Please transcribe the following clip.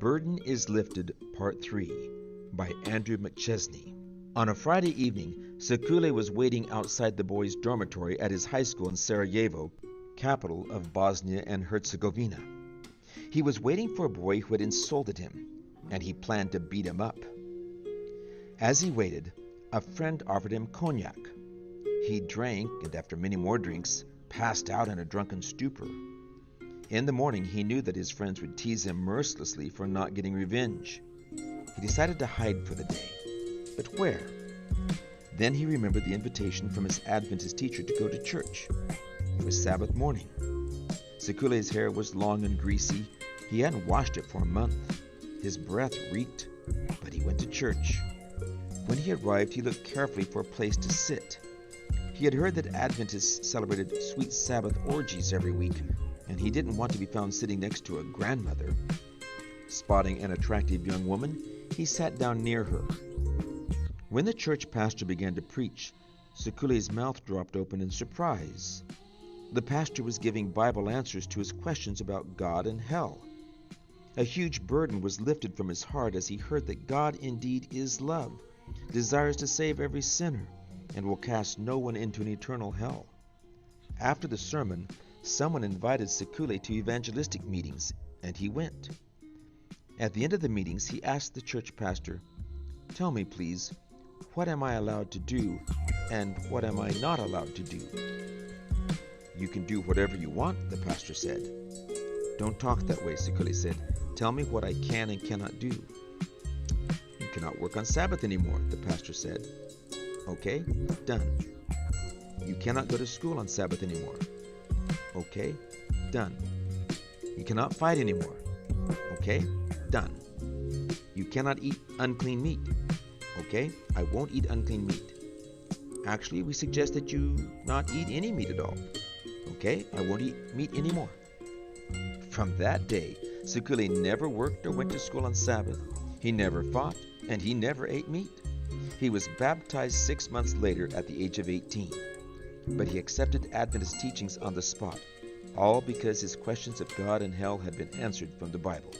Burden is Lifted, Part 3 by Andrew McChesney. On a Friday evening, Sekule was waiting outside the boys' dormitory at his high school in Sarajevo, capital of Bosnia and Herzegovina. He was waiting for a boy who had insulted him, and he planned to beat him up. As he waited, a friend offered him cognac. He drank, and after many more drinks, passed out in a drunken stupor. In the morning, he knew that his friends would tease him mercilessly for not getting revenge. He decided to hide for the day. But where? Then he remembered the invitation from his Adventist teacher to go to church. It was Sabbath morning. Sekule's hair was long and greasy. He hadn't washed it for a month. His breath reeked, but he went to church. When he arrived, he looked carefully for a place to sit. He had heard that Adventists celebrated sweet Sabbath orgies every week, and he didn't want to be found sitting next to a grandmother. Spotting an attractive young woman, he sat down near her. When the church pastor began to preach, Sekule's mouth dropped open in surprise. The pastor was giving Bible answers to his questions about God and hell. A huge burden was lifted from his heart as he heard that God indeed is love, desires to save every sinner, and will cast no one into an eternal hell. After the sermon, someone invited Sekule to evangelistic meetings, and he went. At the end of the meetings, he asked the church pastor, "Tell me, please, what am I allowed to do, and what am I not allowed to do?" "You can do whatever you want," the pastor said. "Don't talk that way," Sekule said. "Tell me what I can and cannot do." "You cannot work on Sabbath anymore," the pastor said. "Okay, done." "You cannot go to school on Sabbath anymore." "Okay, done." "You cannot fight anymore." "Okay, done." "You cannot eat unclean meat." "Okay, I won't eat unclean meat." "Actually, we suggest that you not eat any meat at all." "Okay, I won't eat meat anymore." From that day, Sekule never worked or went to school on Sabbath. He never fought, and he never ate meat. He was baptized 6 months later at the age of 18. But he accepted Adventist teachings on the spot, all because his questions of God and hell had been answered from the Bible.